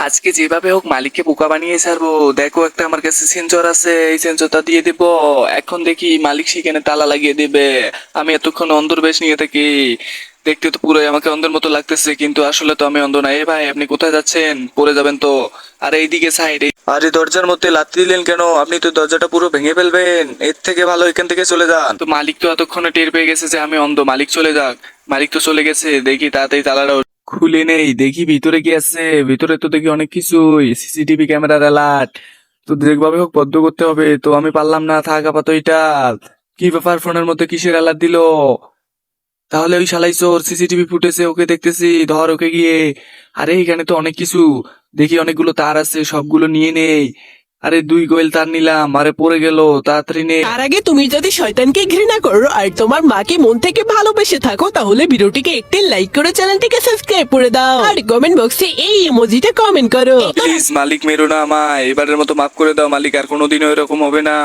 আজকে যেভাবে হোক মালিককে বোকা বানিয়ে ছাড়বো। দেখো একটা আমার কাছে সেন্সর আছে, এই সেন্সরটা দিয়ে দিব। এখন দেখি মালিক সেখানে তালা লাগিয়ে দেবে। আমি এতক্ষণ অন্ধর বেশ নিয়ে থাকি। দেখতে তো পুরোই আমাকে অন্ধের মতো লাগতেছে, কিন্তু আসলে তো আমি অন্ধ না। এ ভাই, আপনি কোথায় যাচ্ছেন? পড়ে যাবেন তো। আরে এইদিকে সাইড। আরে দরজার মধ্যে লাথি দিলেন কেন? আপনি তো দরজাটা পুরো ভেঙে ফেলবেন। এর থেকে ভালো এখান থেকে চলে যান। তো মালিক তো এতক্ষণে টের পেয়ে গেছে যে আমি অন্ধ। মালিক চলে যাক। মালিক তো চলে গেছে, দেখি তাড়াতাড়ি তালাটা খুলে নেই। দেখি ভিতরে কি আছে। ভিতরে তো দেখি অনেক কিছুই, সিসিটিভি ক্যামেরার অ্যালার্ট। তো যেভাবে হোক বদ্ধ করতে হবে। তো আমি পারলাম না, থাক আপাতত এটা। কি ব্যাপার, ফোনের মধ্যে কিসের অ্যালার্ট দিল? তাহলে ওই শালাই চোর, সিসিটিভি ফুটেজে ওকে দেখতেছি, ধর ওকে গিয়ে। আরে এখানে তো অনেক কিছু, দেখি অনেকগুলো তার আছে, সবগুলো নিয়ে নেই। আরে 2 কয়েল তার নিলাম, আরে পড়ে গেল, তাড়াতাড়ি নে। তার আগে তুমি যদি শয়তানকে ঘৃণা করো আর তোমার মাকে মন থেকে ভালোবেসে থাকো, তাহলে ভিডিওটিকে একটি লাইক করে চ্যানেলটিকে সাবস্ক্রাইব করে দাও আর কমেন্ট বক্সে এই ইমোজিটা কমেন্ট করো। প্লিজ মালিক, মেরো না আমায়, এবারের মতো মাফ করে দাও মালিক, আর কোনোদিনও এরকম হবে না।